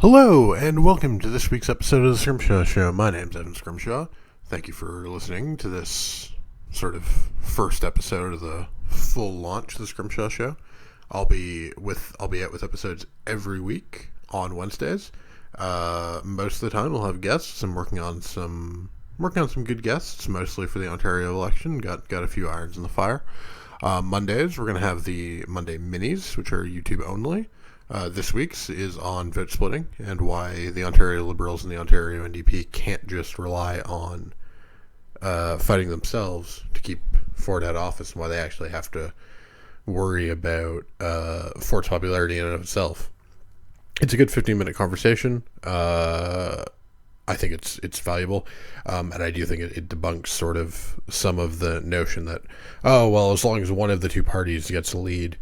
Hello, and welcome to this week's episode of the Scrimshaw Show. My name's Evan Scrimshaw. Thank you for listening to this sort of first episode of the full launch of the Scrimshaw Show. I'll be out with episodes every week on Wednesdays. Most of the time, we'll have guests. I'm working on some good guests, mostly for the Ontario election. Got a few irons in the fire. Mondays, we're going to have the Monday minis, which are YouTube only. This week's is on vote splitting and why the Ontario Liberals and the Ontario NDP can't just rely on fighting themselves to keep Ford out of office, and why they actually have to worry about Ford's popularity in and of itself. It's a good 15-minute conversation. I think it's valuable, and I do think it debunks sort of some of the notion that, as long as one of the two parties gets a lead,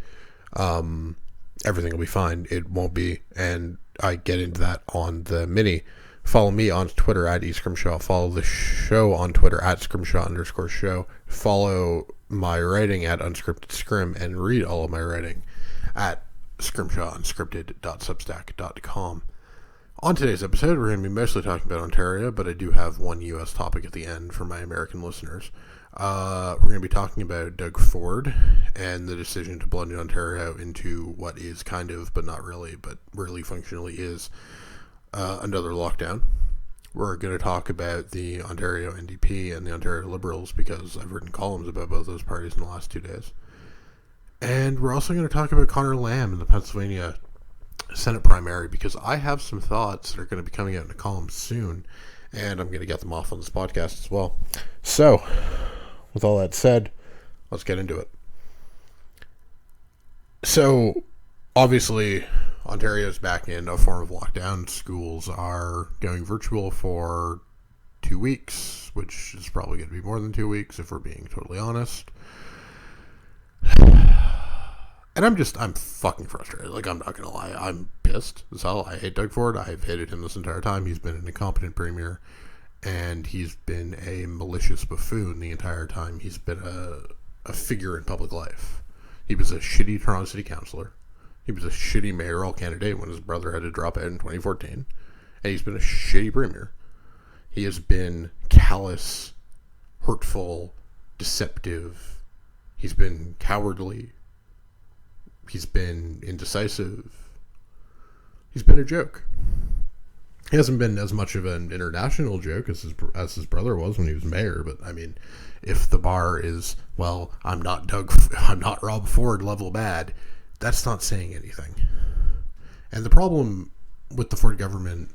everything will be fine. It won't be, and I get into that on the mini. Follow me on Twitter at eScrimshaw. Follow the show on Twitter at Scrimshaw_show. Follow my writing at UnscriptedScrim, and read all of my writing at scrimshawunscripted.substack.com. On today's episode, we're going to be mostly talking about Ontario, but I do have one U.S. topic at the end for my American listeners. We're going to be talking about Doug Ford and the decision to blend Ontario into what is kind of, but not really, but really functionally is another lockdown. We're going to talk about the Ontario NDP and the Ontario Liberals, because I've written columns about both those parties in the last 2 days. And we're also going to talk about Conor Lamb in the Pennsylvania Senate primary, because I have some thoughts that are going to be coming out in a column soon, and I'm going to get them off on this podcast as well. So, with all that said, let's get into it. So, obviously, Ontario's back in a form of lockdown. Schools are going virtual for 2 weeks, which is probably going to be more than 2 weeks if we're being totally honest. And I'm fucking frustrated. Like, I'm not going to lie. I'm pissed as hell. I hate Doug Ford. I've hated him this entire time. He's been an incompetent premier, and he's been a malicious buffoon the entire time. He's been a figure in public life. He was a shitty Toronto City Councillor. He was a shitty mayoral candidate when his brother had to drop out in 2014. And he's been a shitty premier. He has been callous, hurtful, deceptive. He's been cowardly. He's been indecisive. He's been a joke. He hasn't been as much of an international joke as his brother was when he was mayor. But I mean, if the bar is, I'm not Rob Ford level bad, that's not saying anything. And the problem with the Ford government,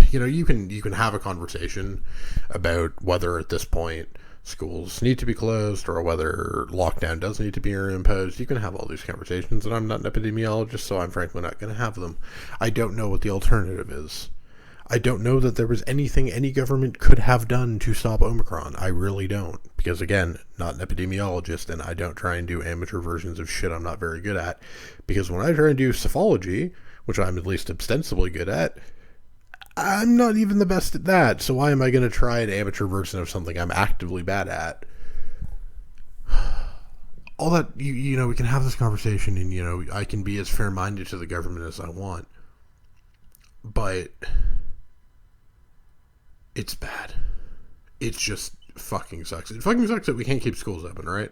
you can have a conversation about whether at this point schools need to be closed or whether lockdown does need to be imposed. You can have all these conversations, and I'm not an epidemiologist, so I'm frankly not going to have them. I don't know what the alternative is. I don't know that there was anything any government could have done to stop Omicron. I really don't. Because, again, not an epidemiologist, and I don't try and do amateur versions of shit I'm not very good at. Because when I try and do psephology, which I'm at least ostensibly good at, I'm not even the best at that, so why am I going to try an amateur version of something I'm actively bad at? All that, we can have this conversation, and, I can be as fair-minded to the government as I want. But it's bad. It just fucking sucks. It fucking sucks that we can't keep schools open, right?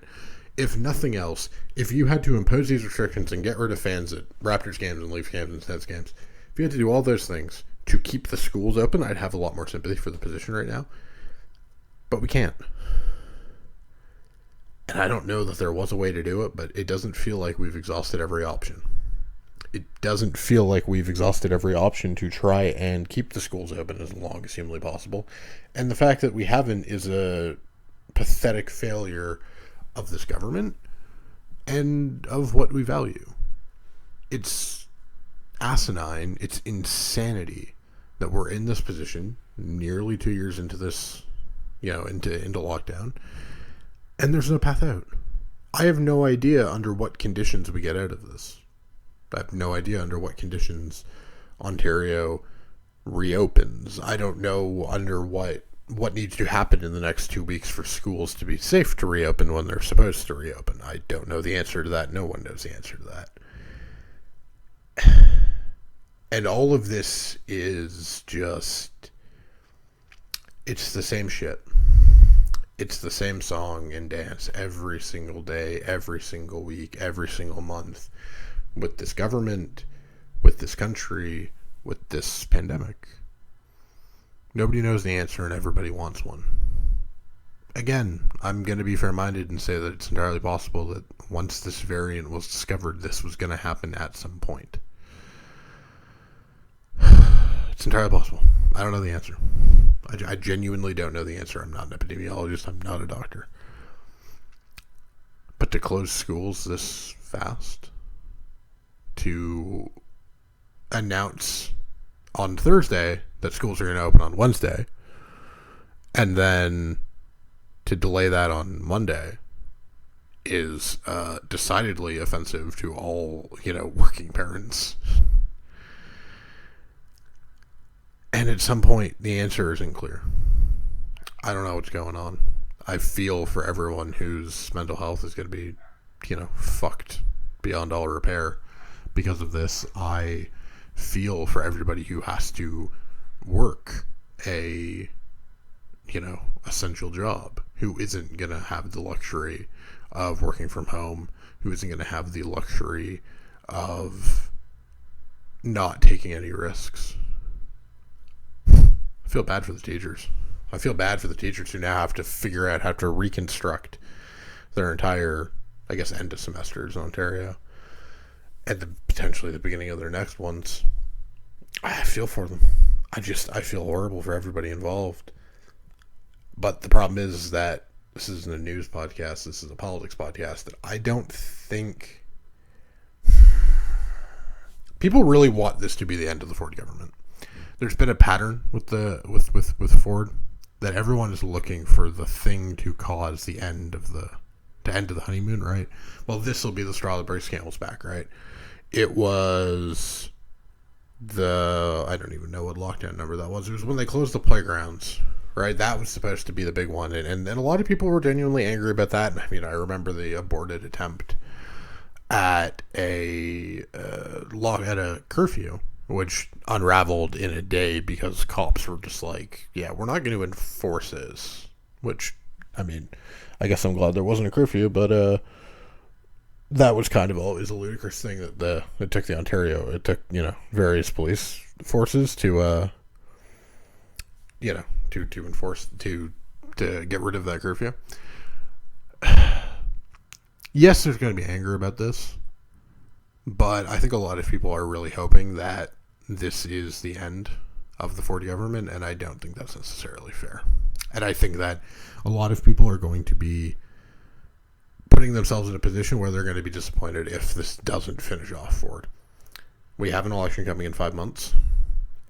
If nothing else, if you had to impose these restrictions and get rid of fans at Raptors games and Leafs games and Nets games, if you had to do all those things to keep the schools open, I'd have a lot more sympathy for the position right now. But we can't. And I don't know that there was a way to do it, but it doesn't feel like we've exhausted every option. It doesn't feel like we've exhausted every option to try and keep the schools open as long as humanly possible. And the fact that we haven't is a pathetic failure of this government and of what we value. It's asinine. It's insanity that we're in this position nearly 2 years into this, into lockdown, and there's no path out. I have no idea under what conditions we get out of this. I have no idea under what conditions Ontario reopens. I don't know under what needs to happen in the next 2 weeks for schools to be safe to reopen when they're supposed to reopen. I don't know the answer to that. No one knows the answer to that. And all of this is just, it's the same shit. It's the same song and dance every single day, every single week, every single month, with this government, with this country, with this pandemic. Nobody knows the answer and everybody wants one. Again, I'm going to be fair-minded and say that it's entirely possible that once this variant was discovered, this was going to happen at some point. It's entirely possible. I don't know the answer. I genuinely don't know the answer. I'm not an epidemiologist. I'm not a doctor. But to close schools this fast, to announce on Thursday that schools are going to open on Wednesday, and then to delay that on Monday is decidedly offensive to all, working parents. And at some point, the answer isn't clear. I don't know what's going on. I feel for everyone whose mental health is going to be, fucked beyond all repair because of this. I feel for everybody who has to work a, essential job, who isn't going to have the luxury of working from home, who isn't going to have the luxury of not taking any risks. I feel bad for the teachers. I feel bad for the teachers who now have to figure out how to reconstruct their entire, end of semesters in Ontario, and potentially the beginning of their next ones. I feel for them. I feel horrible for everybody involved. But the problem is that this isn't a news podcast. This is a politics podcast. That I don't think people really want this to be the end of the Ford government. There's been a pattern with Ford that everyone is looking for the thing to cause the end of the honeymoon, right? Well, this will be the straw that breaks camel's back, right? It was I don't even know what lockdown number that was. It was when they closed the playgrounds, right? That was supposed to be the big one, and a lot of people were genuinely angry about that. I remember the aborted attempt at a curfew, which unraveled in a day because cops were just like, yeah, we're not going to enforce this. Which, I guess I'm glad there wasn't a curfew, but that was kind of always a ludicrous thing that it took various police forces to enforce, to get rid of that curfew. Yes, there's going to be anger about this. But I think a lot of people are really hoping that this is the end of the Ford government, and I don't think that's necessarily fair. And I think that a lot of people are going to be putting themselves in a position where they're going to be disappointed if this doesn't finish off Ford. We have an election coming in 5 months,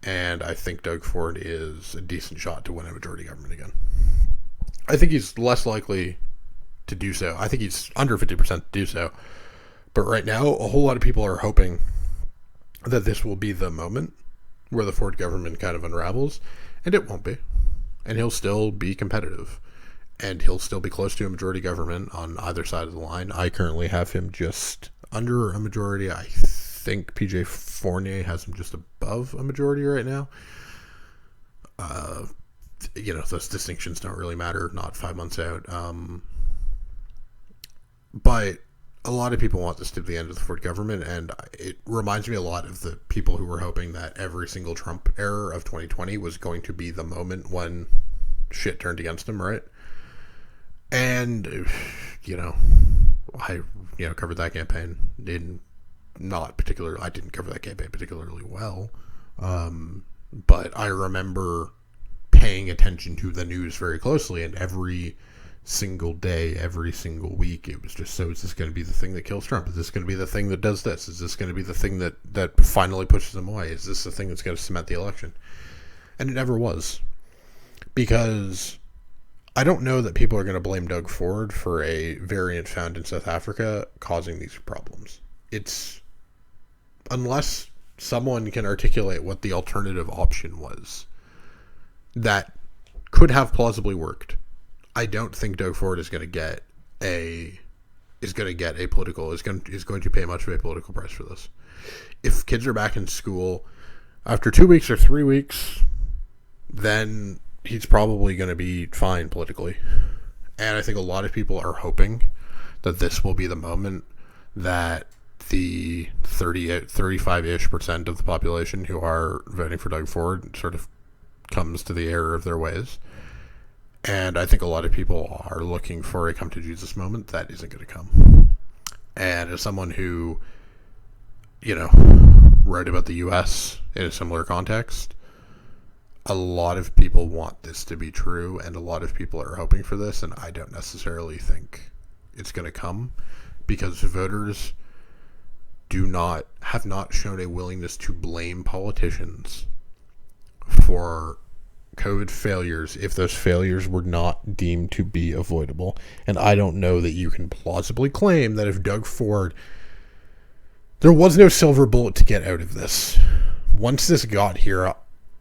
and I think Doug Ford is a decent shot to win a majority government again. I think he's less likely to do so. I think he's under 50% to do so. But right now, a whole lot of people are hoping that this will be the moment where the Ford government kind of unravels, and it won't be. And he'll still be competitive, and he'll still be close to a majority government on either side of the line. I currently have him just under a majority. I think PJ Fournier has him just above a majority right now. Those distinctions don't really matter, not 5 months out. But a lot of people want this to be the end of the Ford government, and it reminds me a lot of the people who were hoping that every single Trump era of 2020 was going to be the moment when shit turned against him, right? And, I, covered that campaign. I didn't cover that campaign particularly well, but I remember paying attention to the news very closely, and every single day, every single week, it was just, so is this going to be the thing that kills Trump? Is this going to be the thing that does this? Is this going to be the thing that finally pushes him away? Is this the thing that's going to cement the election? And it never was. Because I don't know that people are going to blame Doug Ford for a variant found in South Africa causing these problems. It's, unless someone can articulate what the alternative option was that could have plausibly worked, I don't think Doug Ford is going to get is going to pay much of a political price for this. If kids are back in school, After 2 weeks or 3 weeks, then he's probably going to be fine politically. And I think a lot of people are hoping that this will be the moment that the 35-ish% of the population who are voting for Doug Ford sort of comes to the error of their ways. And I think a lot of people are looking for a come to Jesus moment. That isn't going to come. And as someone who, wrote about the U.S. in a similar context, a lot of people want this to be true, and a lot of people are hoping for this, and I don't necessarily think it's going to come, because voters have not shown a willingness to blame politicians for COVID failures if those failures were not deemed to be avoidable. And I don't know that you can plausibly claim that if Doug Ford, there was no silver bullet to get out of this. Once this got here,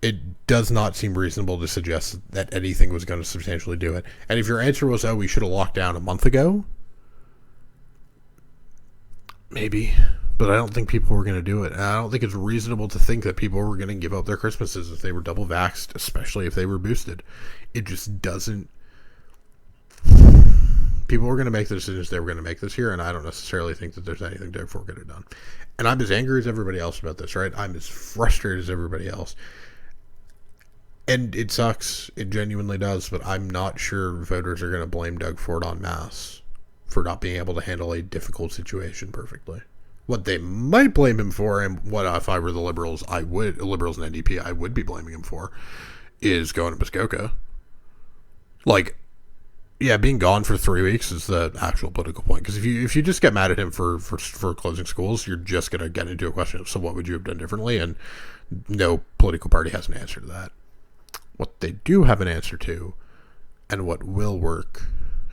it does not seem reasonable to suggest that anything was going to substantially do it. And if your answer was, we should have locked down a month ago, maybe. But I don't think people were going to do it. And I don't think it's reasonable to think that people were going to give up their Christmases if they were double vaxxed, especially if they were boosted. It just doesn't. People were going to make the decisions they were going to make this year, and I don't necessarily think that there's anything Doug Ford could have done. And I'm as angry as everybody else about this, right? I'm as frustrated as everybody else. And it sucks. It genuinely does. But I'm not sure voters are going to blame Doug Ford en masse for not being able to handle a difficult situation perfectly. What they might blame him for, and what if I were the Liberals, Liberals and NDP, I would be blaming him for, is going to Muskoka. Being gone for 3 weeks is the actual political point. Because if you just get mad at him for closing schools, you're just going to get into a question of, so what would you have done differently? And no political party has an answer to that. What they do have an answer to, and what will work,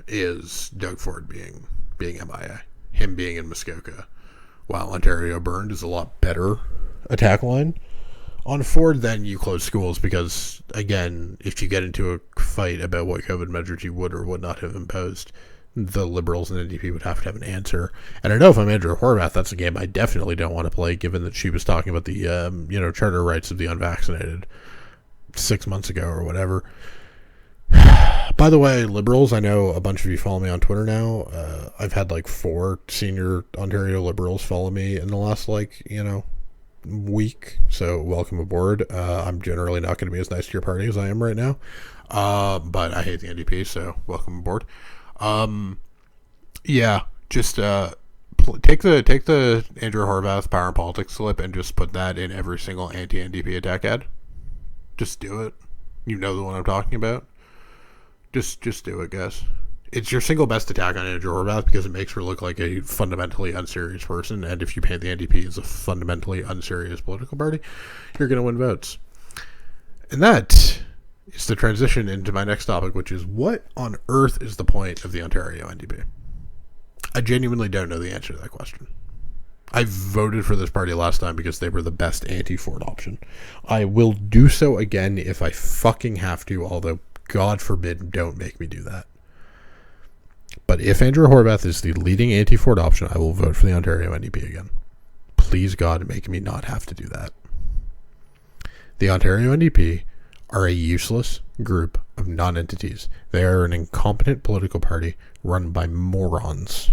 is Doug Ford being MIA. Him being in Muskoka. While Ontario burned is a lot better attack line on Ford than you close schools, because, again, if you get into a fight about what COVID measures you would or would not have imposed, the Liberals and NDP would have to have an answer. And I know if I'm Andrew Horwath, that's a game I definitely don't want to play, given that she was talking about the charter rights of the unvaccinated 6 months ago or whatever. By the way, Liberals, I know a bunch of you follow me on Twitter now. I've had 4 senior Ontario Liberals follow me in the last week, so welcome aboard. I'm generally not going to be as nice to your party as I am right now, but I hate the NDP, so welcome aboard. Just take the Andrew Horwath Power and Politics slip and just put that in every single anti-NDP attack ad. Just do it. You know the one I'm talking about. Just do it, guys. It's your single best attack on Andrew Horwath because it makes her look like a fundamentally unserious person, and if you paint the NDP as a fundamentally unserious political party, you're going to win votes. And that is the transition into my next topic, which is, what on earth is the point of the Ontario NDP? I genuinely don't know the answer to that question. I voted for this party last time because they were the best anti-Ford option. I will do so again if I fucking have to, although God forbid, don't make me do that. But if Andrew Horwath is the leading anti-Ford option, I will vote for the Ontario NDP again. Please, God, make me not have to do that. The Ontario NDP are a useless group of non-entities. They are an incompetent political party run by morons,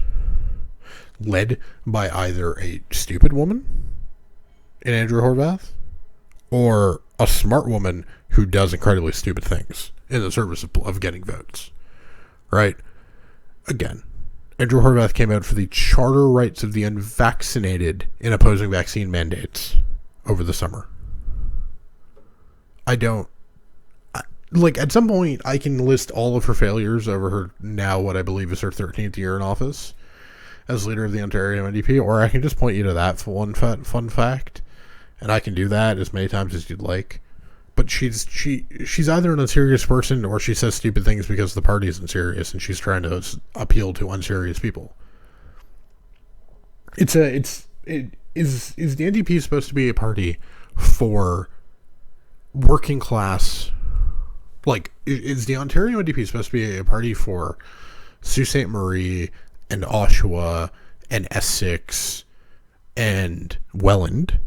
led by either a stupid woman in Andrew Horwath or a smart woman who does incredibly stupid things in the service of getting votes. Right? Again, Andrew Horwath came out for the charter rights of the unvaccinated in opposing vaccine mandates over the summer. At some point, I can list all of her failures over her now what I believe is her 13th year in office as leader of the Ontario NDP, or I can just point you to that for one fun fact, and I can do that as many times as you'd like. But she's either an unserious person or she says stupid things because the party isn't serious and she's trying to appeal to unserious people. Is the NDP supposed to be a party for working class? Is the Ontario NDP supposed to be a party for Sault Ste. Marie and Oshawa and Essex and Welland?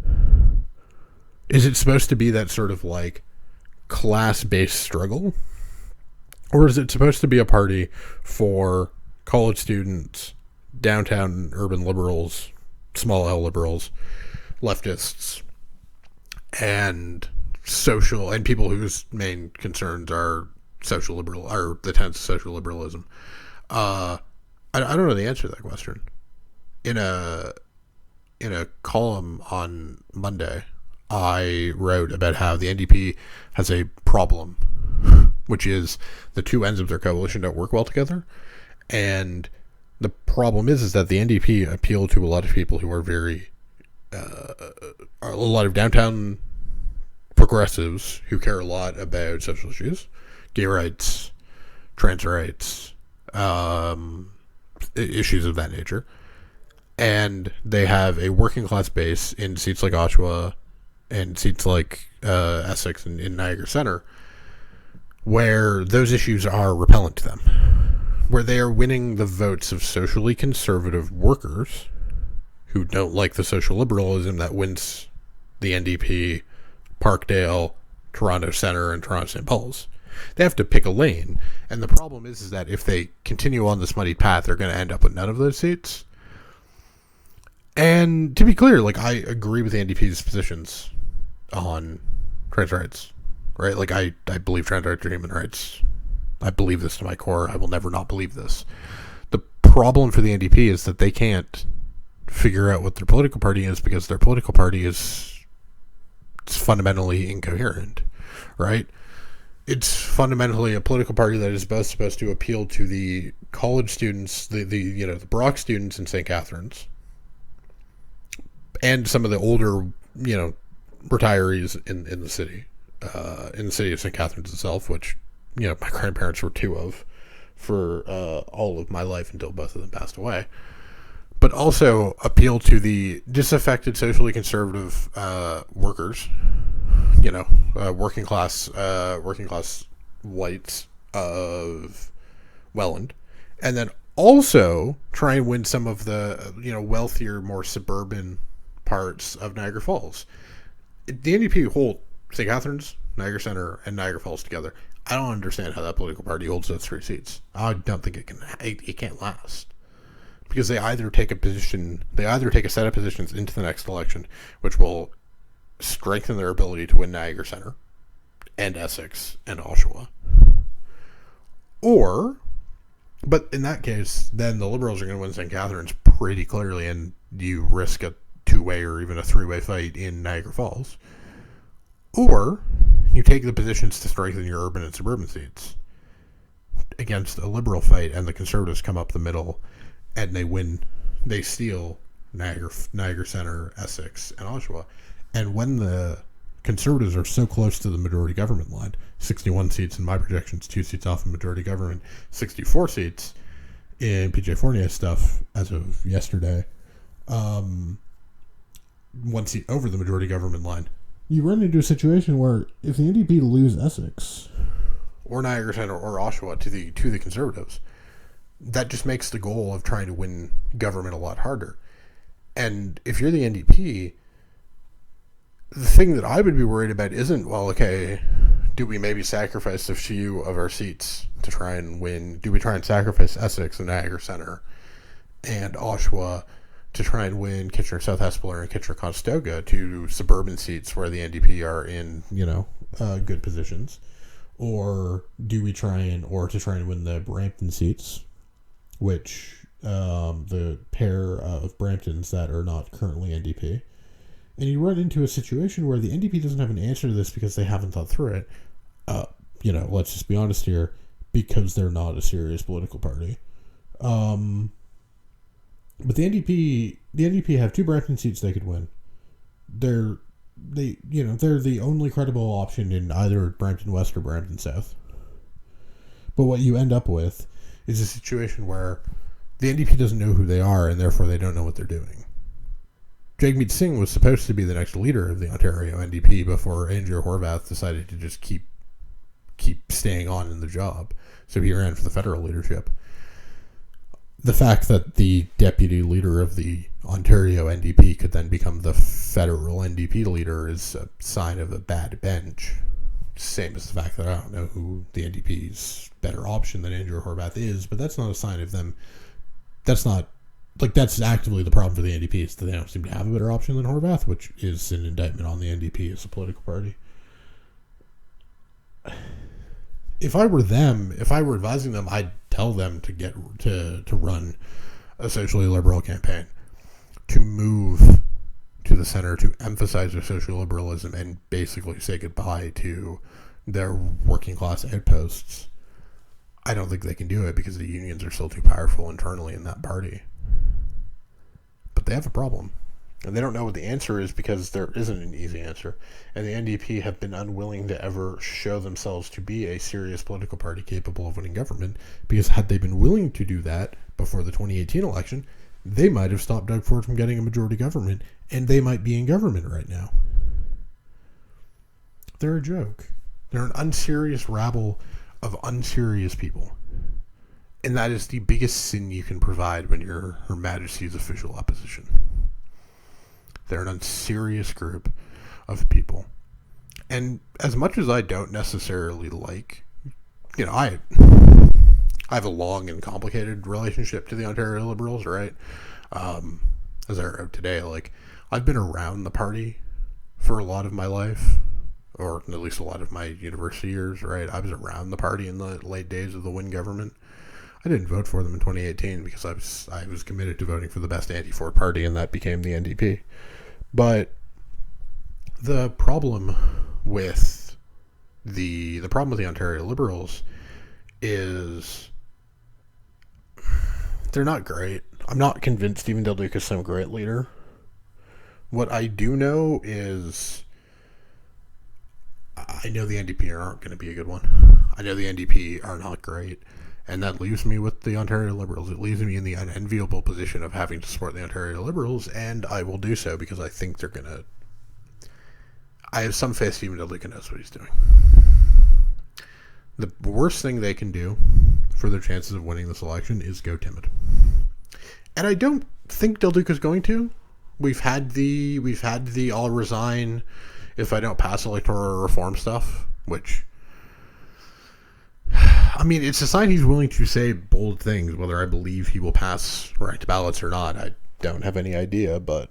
Is it supposed to be that sort of like class-based struggle? Or is it supposed to be a party for college students, downtown urban liberals, small L liberals, leftists, and people whose main concerns are social liberal, or the tenets of social liberalism? I don't know the answer to that question. In a column on Monday, I wrote about how the NDP has a problem, which is the two ends of their coalition don't work well together. And the problem is that the NDP appeal to a lot of people who are a lot of downtown progressives who care a lot about social issues, gay rights, trans rights, issues of that nature. And they have a working class base in seats like Oshawa and seats like Essex and in Niagara Center, where those issues are repellent to them, where they are winning the votes of socially conservative workers who don't like the social liberalism that wins the NDP, Parkdale, Toronto Centre, and Toronto St. Paul's. They have to pick a lane, and the problem is that if they continue on this muddy path, they're going to end up with none of those seats. And to be clear, like, I agree with the NDP's positions on trans rights, right? Like, I believe trans rights are human rights. I believe this to my core. I will never not believe this. The problem for the NDP is that they can't figure out what their political party is because their political party is fundamentally incoherent, right? It's fundamentally a political party that is both supposed to appeal to the college students, the Brock students in St. Catharines, and some of the older, retirees in the city of St. Catharines itself, which, my grandparents were two of for all of my life until both of them passed away. But also appeal to the disaffected, socially conservative workers, working class whites of Welland, and then also try and win some of the wealthier, more suburban parts of Niagara Falls. The NDP hold St. Catharines, Niagara Center, and Niagara Falls together. I don't understand how that political party holds those three seats. I don't think it can't last. Because they either take a set of positions into the next election, which will strengthen their ability to win Niagara Center and Essex and Oshawa. But in that case, then the Liberals are going to win St. Catharines pretty clearly, and you risk a two-way or even a three-way fight in Niagara Falls. Or you take the positions to strengthen your urban and suburban seats against a Liberal fight, and the Conservatives come up the middle, and they steal Niagara Center, Essex, and Oshawa. And when the Conservatives are so close to the majority government line, 61 seats in my projections, 2 seats off of majority government, 64 seats in PJ Fournier's stuff as of yesterday, 1 seat over the majority government line, you run into a situation where if the NDP lose Essex or Niagara Center or Oshawa to the Conservatives, that just makes the goal of trying to win government a lot harder. And if you're the NDP, the thing that I would be worried about isn't, well, okay, do we maybe sacrifice a few of our seats to try and win? Do we try and sacrifice Essex and Niagara Center and Oshawa to try and win Kitchener-South Hespeler and Kitchener-Conestoga to suburban seats where the NDP are in, good positions? Or do we try and win the Brampton seats, which the pair of Bramptons that are not currently NDP? And you run into a situation where the NDP doesn't have an answer to this because they haven't thought through it. Let's just be honest here, because they're not a serious political party. But the NDP have 2 Brampton seats they could win. They're the only credible option in either Brampton West or Brampton South. But what you end up with is a situation where the NDP doesn't know who they are, and therefore they don't know what they're doing. Jagmeet Singh was supposed to be the next leader of the Ontario NDP before Andrew Horwath decided to just keep staying on in the job. So he ran for the federal leadership. the fact that the deputy leader of the Ontario NDP could then become the federal NDP leader is a sign of a bad bench. Same as the fact that I don't know who the NDP's better option than Andrew Horwath is, but that's not a sign of them. That's not, like, that's actively the problem for the NDP, is that they don't seem to have a better option than Horwath, which is an indictment on the NDP as a political party. If I were them, if I were advising them, I'd tell them to get to run a socially liberal campaign, to move to the center, to emphasize their social liberalism, and basically say goodbye to their working class outposts. I don't think they can do it because the unions are still too powerful internally in that party. But they have a problem. And they don't know what the answer is because there isn't an easy answer. And the NDP have been unwilling to ever show themselves to be a serious political party capable of winning government, because had they been willing to do that before the 2018 election, they might have stopped Doug Ford from getting a majority government, and they might be in government right now. They're a joke. They're an unserious rabble of unserious people. And that is the biggest sin you can provide when you're Her Majesty's official opposition. They're an unserious group of people. And as much as I don't necessarily like, I have a long and complicated relationship to the Ontario Liberals, right? As I wrote today, like, I've been around the party for a lot of my life, or at least a lot of my university years, right? I was around the party in the late days of the Wynne government. I didn't vote for them in 2018 because I was committed to voting for the best anti-Ford party, and that became the NDP. But the problem with the Ontario Liberals is they're not great. I'm not convinced Stephen Del Duca is some great leader. What I do know is I know the NDP aren't going to be a good one. I know the NDP are not great. And that leaves me with the Ontario Liberals. It leaves me in the unenviable position of having to support the Ontario Liberals, and I will do so because I think they're going to... I have some faith Stephen Del Duca knows what he's doing. The worst thing they can do for their chances of winning this election is go timid. And I don't think Del Duca's going to. We've had the I'll resign if I don't pass electoral reform stuff, which... I mean, it's a sign he's willing to say bold things. Whether I believe he will pass ranked ballots or not, I don't have any idea, but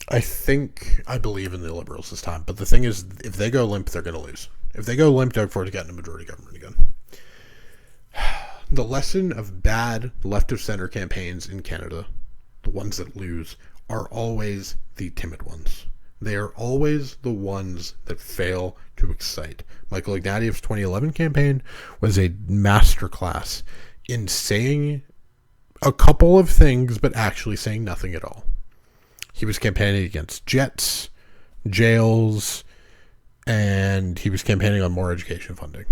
I think I believe in the Liberals this time. But the thing is, if they go limp, they're going to lose. If they go limp, Doug Ford's getting a majority government again. The lesson of bad left-of-center campaigns in Canada, the ones that lose, are always the timid ones. They are always the ones that fail to excite. Michael Ignatieff's 2011 campaign was a masterclass in saying a couple of things, but actually saying nothing at all. He was campaigning against jets, jails, and he was campaigning on more education funding.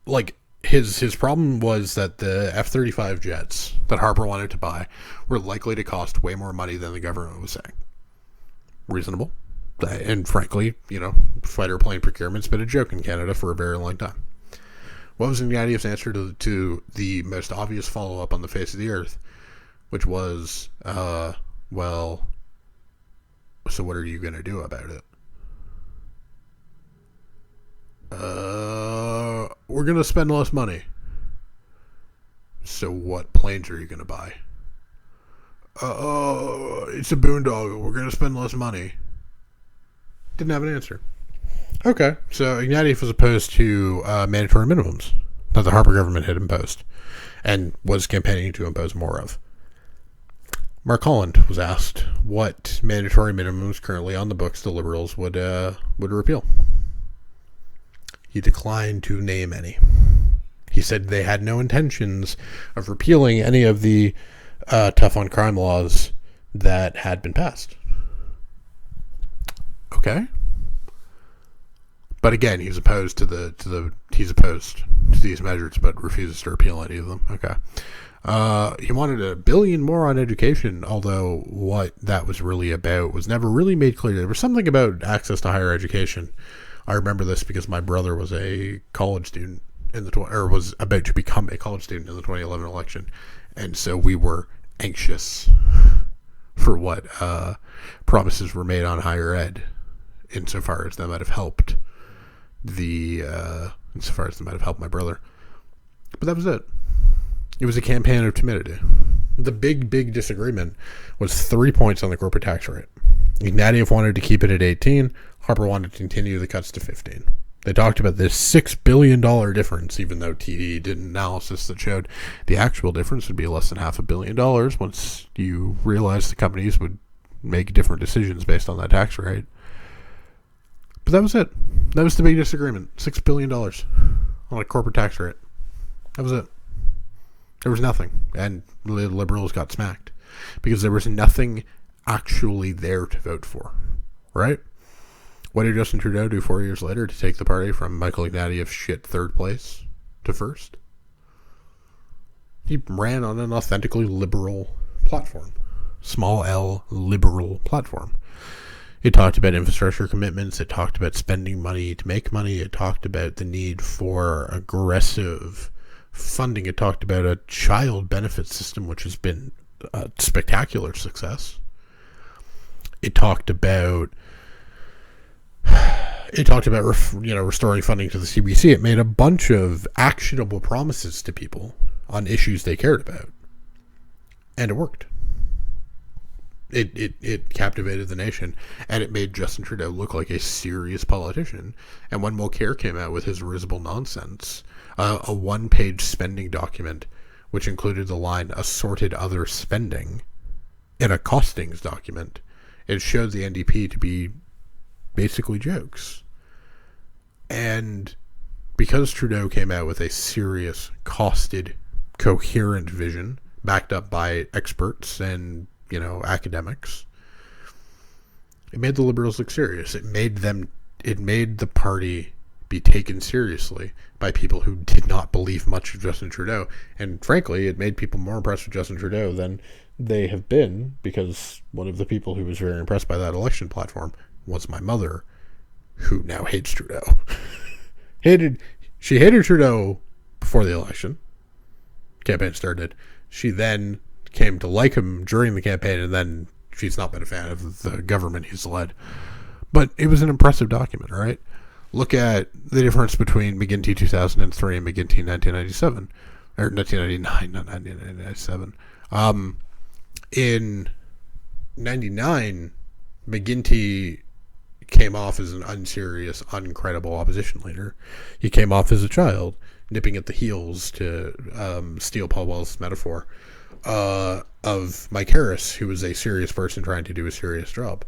Like, his problem was that the F-35 jets that Harper wanted to buy were likely to cost way more money than the government was saying. Reasonable. And frankly, fighter plane procurement's been a joke in Canada for a very long time. What was Ignatieff's answer to the most obvious follow-up on the face of the earth? Which was, well, so what are you going to do about it? We're going to spend less money. So what planes are you going to buy? It's a boondoggle. We're going to spend less money. Didn't have an answer. Okay, so Ignatieff was opposed to mandatory minimums that the Harper government had imposed and was campaigning to impose more of. Mark Holland was asked what mandatory minimums currently on the books the Liberals would repeal. He declined to name any. He said they had no intentions of repealing any of the tough on crime laws that had been passed. Okay. But again, he's opposed to these measures, but refuses to repeal any of them. Okay. He wanted $1 billion more on education, although what that was really about was never really made clear. There was something about access to higher education. I remember this because my brother was a college student, or was about to become a college student in the 2011 election, and so we were anxious for what promises were made on higher ed, insofar as that might have helped my brother. But that was it. It was a campaign of timidity. The big disagreement was 3 points on the corporate tax rate. Ignatieff wanted to keep it at 18. Harper wanted to continue the cuts to 15. They talked about this $6 billion difference, even though TD did an analysis that showed the actual difference would be less than $500 million once you realize the companies would make different decisions based on that tax rate. But that was it. That was the big disagreement. $6 billion on a corporate tax rate. That was it. There was nothing. And the Liberals got smacked because there was nothing actually there to vote for. Right? What did Justin Trudeau do 4 years later to take the party from Michael Ignatieff's shit third place to first? He ran on an authentically liberal platform. Small L liberal platform. It talked about infrastructure commitments. It talked about spending money to make money. It talked about the need for aggressive funding. It talked about a child benefit system, which has been a spectacular success. It talked about restoring funding to the CBC. It made a bunch of actionable promises to people on issues they cared about, and it worked. It captivated the nation, and it made Justin Trudeau look like a serious politician. And when Mulcair came out with his risible nonsense, a one-page spending document, which included the line "assorted other spending" in a costings document, it showed the NDP to be basically jokes. And because Trudeau came out with a serious, costed, coherent vision, backed up by experts and academics, it made the Liberals look serious. It made the party be taken seriously by people who did not believe much of Justin Trudeau. And frankly, it made people more impressed with Justin Trudeau than they have been, because one of the people who was very impressed by that election platform was my mother, who now hates Trudeau. She hated Trudeau before the election. Campaign started. She then came to like him during the campaign, and then she's not been a fan of the government he's led. But it was an impressive document, right? Look at the difference between McGuinty 2003 and McGuinty 1997. Or 1999, not 1997. In 99, McGuinty came off as an unserious, uncredible opposition leader. He came off as a child, nipping at the heels, to steal Paul Well's metaphor, of Mike Harris, who was a serious person trying to do a serious job.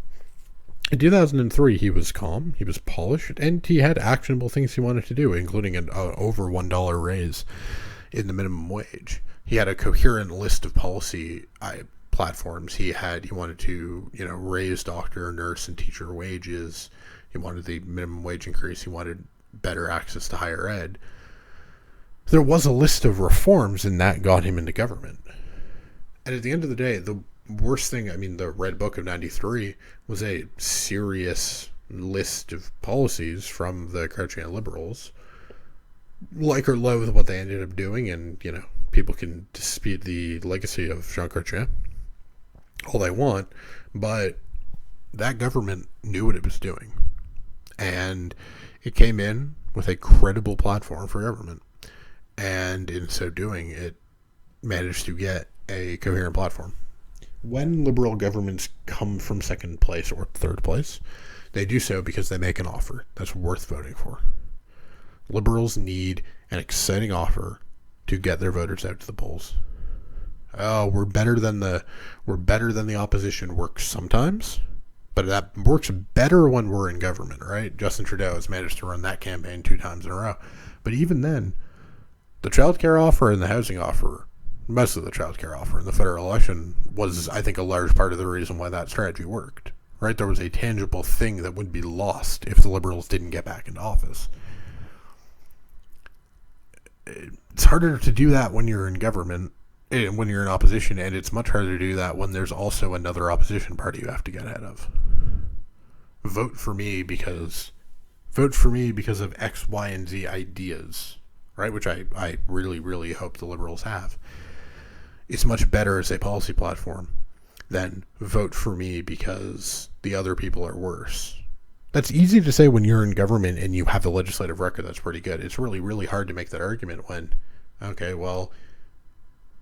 In 2003, he was calm, he was polished, and he had actionable things he wanted to do, including an over $1 raise in the minimum wage. He had a coherent list of policy platforms. He wanted to, raise doctor, nurse, and teacher wages. He wanted the minimum wage increase. He wanted better access to higher ed. There was a list of reforms, and that got him into government. And at the end of the day, the worst thing, the Red Book of 93 was a serious list of policies from the Chrétien Liberals. Like or loathe what they ended up doing, and, people can dispute the legacy of Jean Chrétien all they want, but that government knew what it was doing. And it came in with a credible platform for government. And in so doing, it managed to get a coherent platform. When liberal governments come from second place or third place, they do so because they make an offer that's worth voting for. Liberals need an exciting offer to get their voters out to the polls. Oh, we're better than the opposition works sometimes, but that works better when we're in government, right? Justin Trudeau has managed to run that campaign 2 times in a row. But even then, the childcare offer and the housing offer, most of the childcare offer in the federal election, was, I think, a large part of the reason why that strategy worked, right? There was a tangible thing that would be lost if the Liberals didn't get back into office. It's harder to do that when you're in government, when you're in opposition, and it's much harder to do that when there's also another opposition party you have to get ahead of. Vote for me because of X, Y, and Z ideas. right, which I really, really hope the Liberals have, is much better as a policy platform than vote for me because the other people are worse. That's easy to say when you're in government and you have the legislative record that's pretty good. It's really, really hard to make that argument when, okay, well,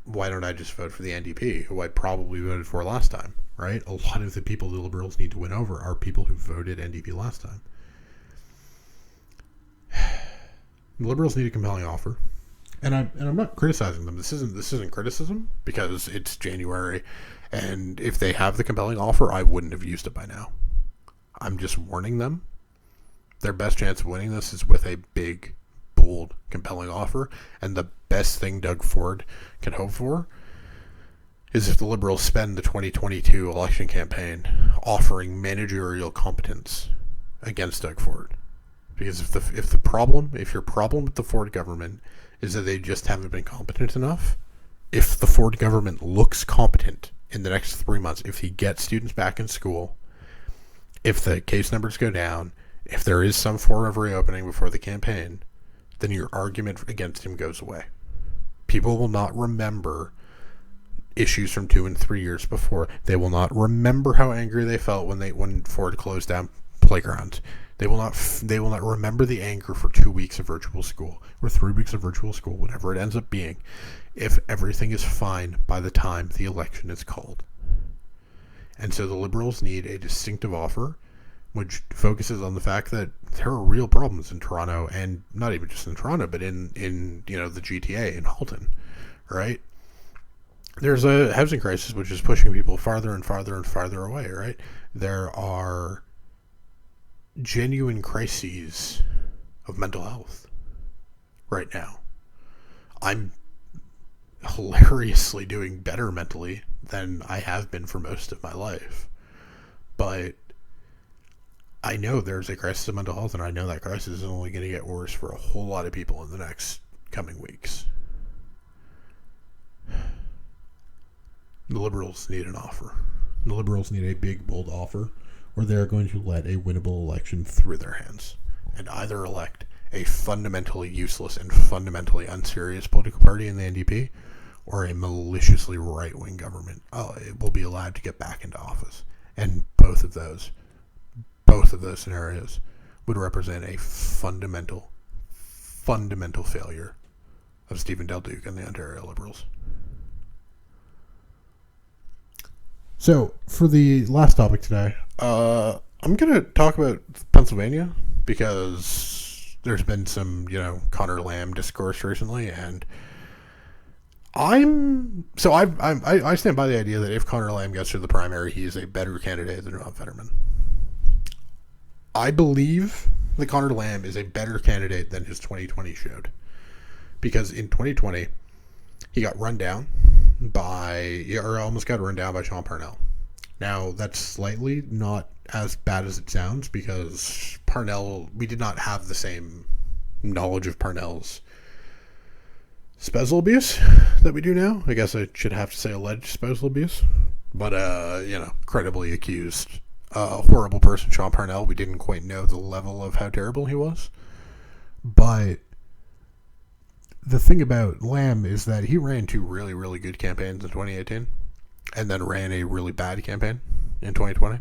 why don't I just vote for the NDP, who I probably voted for last time, right? A lot of the people the Liberals need to win over are people who voted NDP last time. The Liberals need a compelling offer. And I'm not criticizing them. This isn't criticism because it's January, and if they have the compelling offer, I wouldn't have used it by now. I'm just warning them. Their best chance of winning this is with a big, bold, compelling offer, and the best thing Doug Ford can hope for is if the Liberals spend the 2022 election campaign offering managerial competence against Doug Ford. Because if your problem with the Ford government is that they just haven't been competent enough, if the Ford government looks competent in the next 3 months, if he gets students back in school, if the case numbers go down, if there is some form of reopening before the campaign, then your argument against him goes away. People will not remember issues from 2 and 3 years before. They will not remember how angry they felt when Ford closed down playgrounds. They will not remember the anger for 2 weeks of virtual school or 3 weeks of virtual school, whatever it ends up being, if everything is fine by the time the election is called. And so the Liberals need a distinctive offer which focuses on the fact that there are real problems in Toronto, and not even just in Toronto, but in the GTA in Halton, right? There's a housing crisis which is pushing people farther and farther and farther away, right? There are genuine crises of mental health right now. I'm hilariously doing better mentally than I have been for most of my life. But I know there's a crisis of mental health, and I know that crisis is only going to get worse for a whole lot of people in the next coming weeks. The Liberals need an offer. The Liberals need a big, bold offer, or they're going to let a winnable election through their hands and either elect a fundamentally useless and fundamentally unserious political party in the NDP or a maliciously right-wing government. It will be allowed to get back into office. And both of those scenarios would represent a fundamental failure of Stephen Del Duke and the Ontario Liberals. So, for the last topic today, I'm going to talk about Pennsylvania because there's been some, Conor Lamb discourse recently, and I stand by the idea that if Conor Lamb gets through the primary, he is a better candidate than Ron Fetterman. I believe that Conor Lamb is a better candidate than his 2020 showed, because in 2020 he got run down almost got run down by Sean Parnell. Now, that's slightly not as bad as it sounds, because Parnell, we did not have the same knowledge of Parnell's spousal abuse that we do now. I guess I should have to say alleged spousal abuse. But, credibly accused, horrible person, Sean Parnell. We didn't quite know the level of how terrible he was. But the thing about Lamb is that he ran 2 really, really good campaigns in 2018 and then ran a really bad campaign in 2020.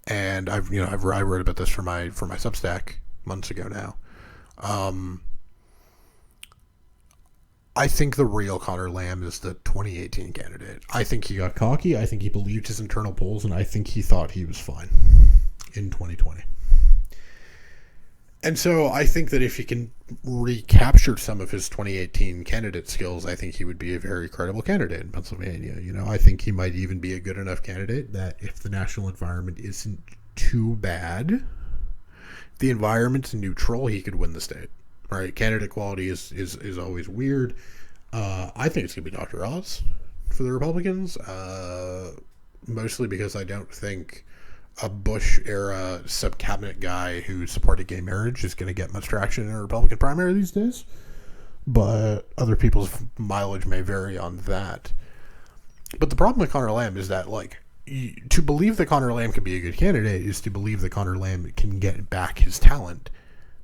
And I wrote about this for my Substack months ago now. I think the real Conor Lamb is the 2018 candidate. I think he got cocky. I think he believed his internal polls, and I think he thought he was fine in 2020. And so I think that if he can recapture some of his 2018 candidate skills, I think he would be a very credible candidate in Pennsylvania. I think he might even be a good enough candidate that if the national environment isn't too bad, the environment's neutral, he could win the state. Right? Candidate quality is always weird. I think it's going to be Dr. Oz for the Republicans, mostly because I don't think a Bush-era sub-cabinet guy who supported gay marriage is going to get much traction in a Republican primary these days. But other people's mileage may vary on that. But the problem with Conor Lamb is that, to believe that Conor Lamb can be a good candidate is to believe that Conor Lamb can get back his talent.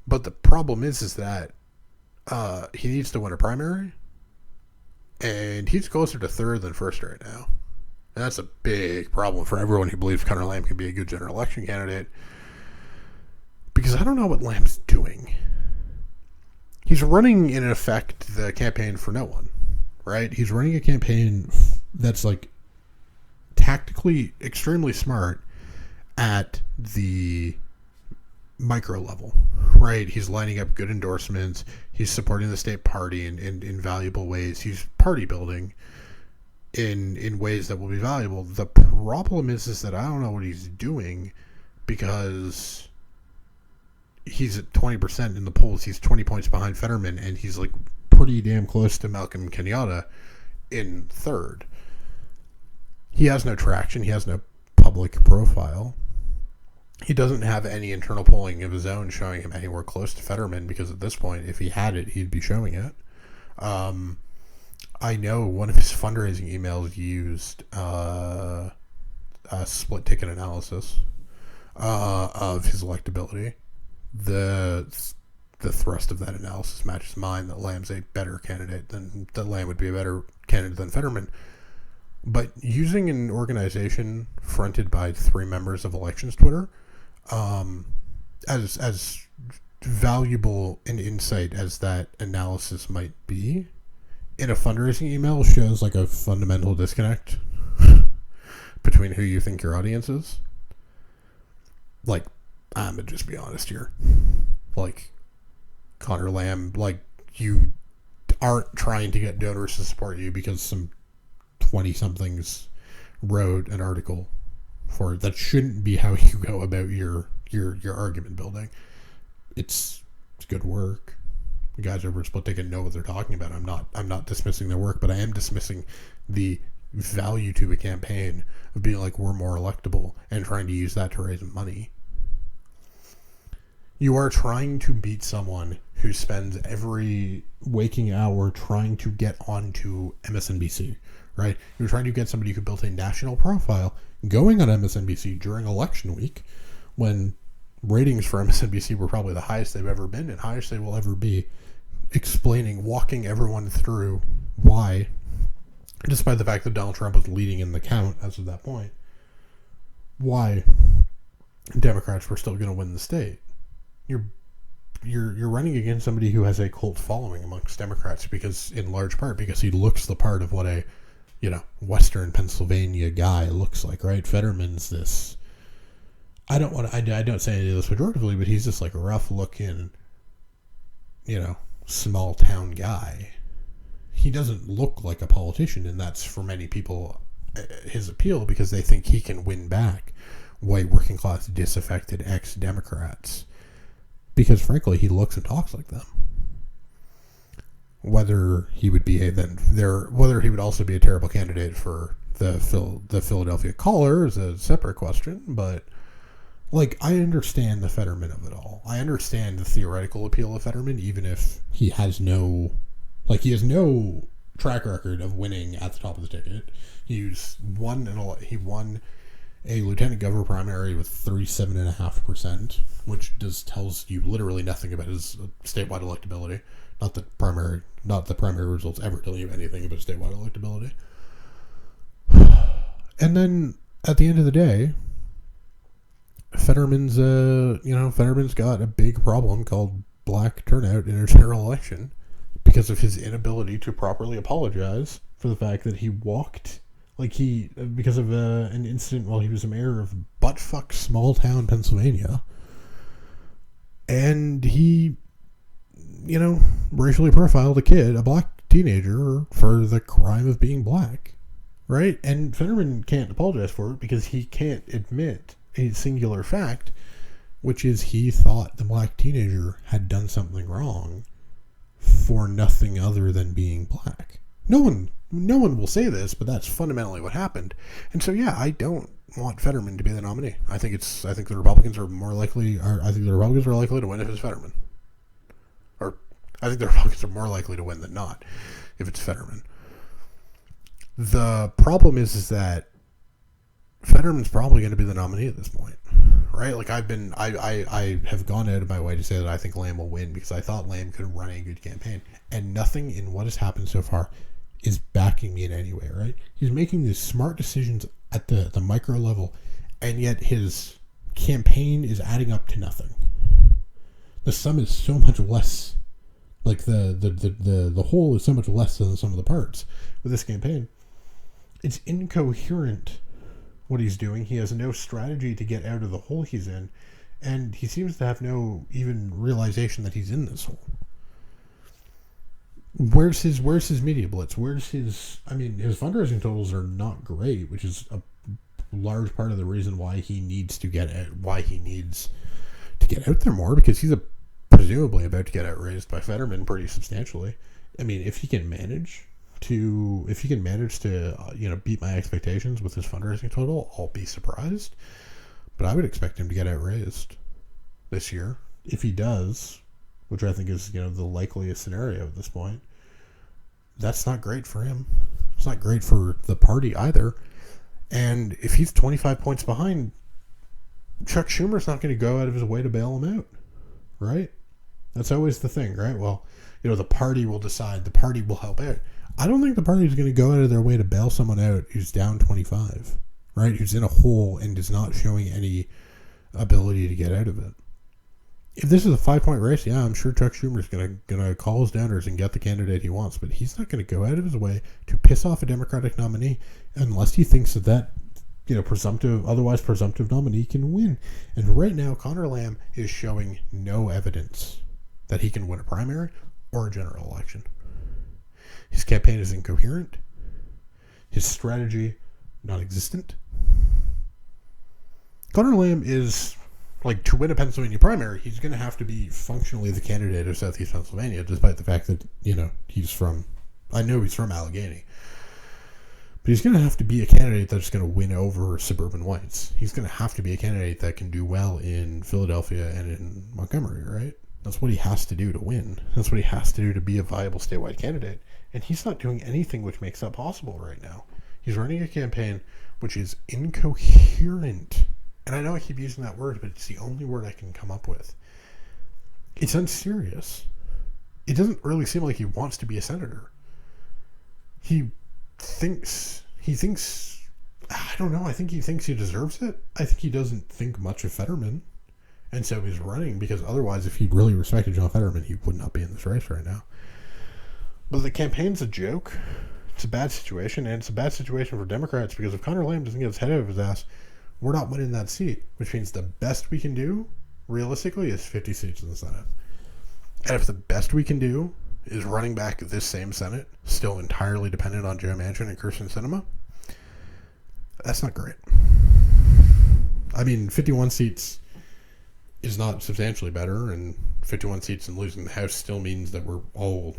But the problem is that he needs to win a primary, and he's closer to third than first right now. And that's a big problem for everyone who believes Conor Lamb can be a good general election candidate. Because I don't know what Lamb's doing. He's running, in effect, the campaign for no one, right? He's running a campaign that's, like, tactically extremely smart at the micro level, right? He's lining up good endorsements. He's supporting the state party in valuable ways. He's party building in ways that will be valuable. The problem is that I don't know what he's doing, because he's at 20% in the polls. He's 20 points behind Fetterman, and he's like pretty damn close to Malcolm Kenyatta in third. He has no traction. He has no public profile. He doesn't have any internal polling of his own showing him anywhere close to Fetterman, because at this point, if he had it, he'd be showing it. I know one of his fundraising emails used a split ticket analysis of his electability. The thrust of that analysis matches mine, that Lamb's a better candidate that Lamb would be a better candidate than Fetterman. But using an organization fronted by 3 members of Elections Twitter, as valuable an insight as that analysis might be, in a fundraising email shows like a fundamental disconnect between who you think your audience is. Like, I'm gonna just be honest here. Like, Conor Lamb, like, you aren't trying to get donors to support you because some 20-somethings wrote an article for it. That shouldn't be how you go about your argument building. It's good work. The guys over at Split Ticket know what they're talking about. I'm not dismissing their work, but I am dismissing the value to a campaign of being like, we're more electable, and trying to use that to raise money. You are trying to beat someone who spends every waking hour trying to get onto MSNBC, right? You're trying to get somebody who built a national profile going on MSNBC during election week, when ratings for MSNBC were probably the highest they've ever been and highest they will ever be, walking everyone through why, despite the fact that Donald Trump was leading in the count as of that point, why Democrats were still going to win the state. You're running against somebody who has a cult following amongst Democrats, because, in large part, because he looks the part of what a, Western Pennsylvania guy looks like, right? Fetterman's this, I don't say any of this pejoratively, but he's just like a rough looking, small town guy. He doesn't look like a politician, and that's, for many people, his appeal, because they think he can win back white working class disaffected ex-Democrats, because frankly he looks and talks like them. Whether he would also be a terrible candidate for the Philadelphia Caller is a separate question, but like, I understand the Fetterman of it all. I understand the theoretical appeal of Fetterman, even if he has no track record of winning at the top of the ticket. He won a lieutenant governor primary with 37.5%, which tells you literally nothing about his statewide electability. Not the primary results ever tell you anything about statewide electability. And then at the end of the day, Fetterman's got a big problem called black turnout in a general election, because of his inability to properly apologize for the fact that he walked, because of an incident while he was a mayor of buttfuck small town Pennsylvania, and he, racially profiled a black teenager, for the crime of being black, right? And Fetterman can't apologize for it because he can't admit a singular fact, which is he thought the black teenager had done something wrong for nothing other than being black. No one will say this, but that's fundamentally what happened. And so, yeah, I don't want Fetterman to be the nominee. I think the Republicans are likely to win if it's Fetterman. Or I think the Republicans are more likely to win than not if it's Fetterman. The problem is that Fetterman's probably going to be the nominee at this point, right? Like I have gone out of my way to say that I think Lamb will win because I thought Lamb could run a good campaign, and nothing in what has happened so far is backing me in any way, right? He's making these smart decisions at the micro level, and yet his campaign is adding up to nothing. The sum is so much less, like the whole is so much less than the sum of the parts with this campaign. It's incoherent what he's doing. He has no strategy to get out of the hole he's in, and he seems to have no even realization that he's in this hole. Where's his media blitz? His fundraising totals are not great, which is a large part of the reason why he needs to get out there more, because he's presumably about to get outraised by Fetterman pretty substantially. I mean, if he can manage to beat my expectations with his fundraising total, I'll be surprised. But I would expect him to get outraised this year. If he does, which I think is, the likeliest scenario at this point, that's not great for him. It's not great for the party either. And if he's 25 points behind, Chuck Schumer's not going to go out of his way to bail him out, right? That's always the thing, right? Well, the party will decide. The party will help out. I don't think the party is going to go out of their way to bail someone out who's down 25, right? Who's in a hole and is not showing any ability to get out of it. If this is a 5-point race, yeah, I'm sure Chuck Schumer's gonna call his downers and get the candidate he wants, but he's not going to go out of his way to piss off a Democratic nominee unless he thinks that otherwise presumptive nominee can win. And right now, Conor Lamb is showing no evidence that he can win a primary or a general election. His campaign is incoherent. His strategy, non-existent. Conor Lamb is, to win a Pennsylvania primary, he's going to have to be functionally the candidate of Southeast Pennsylvania, despite the fact that, he's from Allegheny. But he's going to have to be a candidate that's going to win over suburban whites. He's going to have to be a candidate that can do well in Philadelphia and in Montgomery, right? That's what he has to do to win. That's what he has to do to be a viable statewide candidate. And he's not doing anything which makes that possible right now. He's running a campaign which is incoherent. And I know I keep using that word, but it's the only word I can come up with. It's unserious. It doesn't really seem like he wants to be a senator. He thinks, I don't know, I think he thinks he deserves it. I think he doesn't think much of Fetterman. And so he's running, because otherwise, if he really respected John Fetterman, he would not be in this race right now. But the campaign's a joke. It's a bad situation, and it's a bad situation for Democrats, because if Conor Lamb doesn't get his head out of his ass, we're not winning that seat, which means the best we can do, realistically, is 50 seats in the Senate. And if the best we can do is running back this same Senate, still entirely dependent on Joe Manchin and Kirsten Sinema, that's not great. 51 seats is not substantially better, and 51 seats and losing the House still means that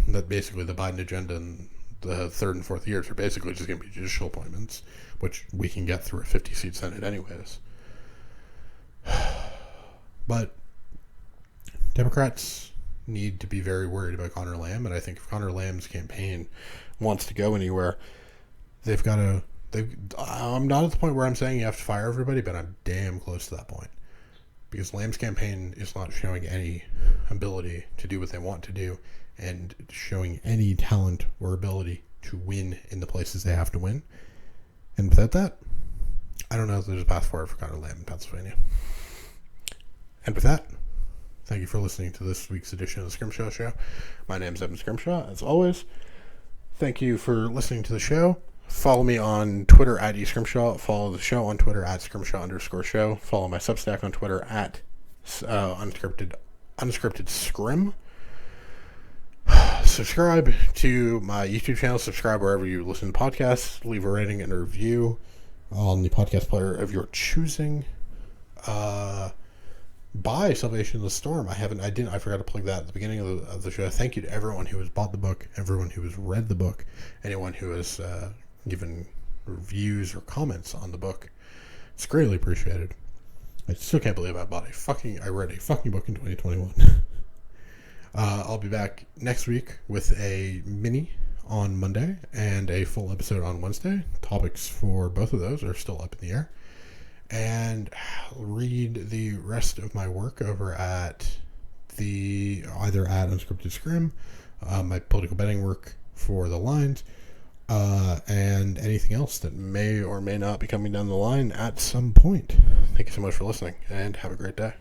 that basically the Biden agenda in the third and fourth years are basically just going to be judicial appointments, which we can get through a 50-seat Senate anyways. But Democrats need to be very worried about Conor Lamb, and I think if Conor Lamb's campaign wants to go anywhere, I'm not at the point where I'm saying you have to fire everybody, but I'm damn close to that point. Because Lamb's campaign is not showing any ability to do what they want to do, and showing any talent or ability to win in the places they have to win. And without that, I don't know if there's a path forward for Conor Lamb in Pennsylvania. And with that, thank you for listening to this week's edition of the Scrimshaw Show. My name's Evan Scrimshaw, as always. Thank you for listening to the show. Follow me on Twitter at eScrimshaw. Follow the show on Twitter at Scrimshaw_show. Follow my Substack on Twitter at unscripted scrim. Subscribe to my YouTube channel. Subscribe wherever you listen to podcasts. Leave a rating and a review on the podcast player of your choosing. Buy Salvation in the Storm. I forgot to plug that at the beginning of the show. Thank you to everyone who has bought the book, everyone who has read the book, anyone who has given reviews or comments on the book. It's greatly appreciated. I still can't believe I read a fucking book in 2021. I'll be back next week with a mini on Monday and a full episode on Wednesday. Topics for both of those are still up in the air. and read the rest of my work over at either at Unscripted Scrim, my political betting work for the lines, and anything else that may or may not be coming down the line at some point. Thank you so much for listening, and have a great day.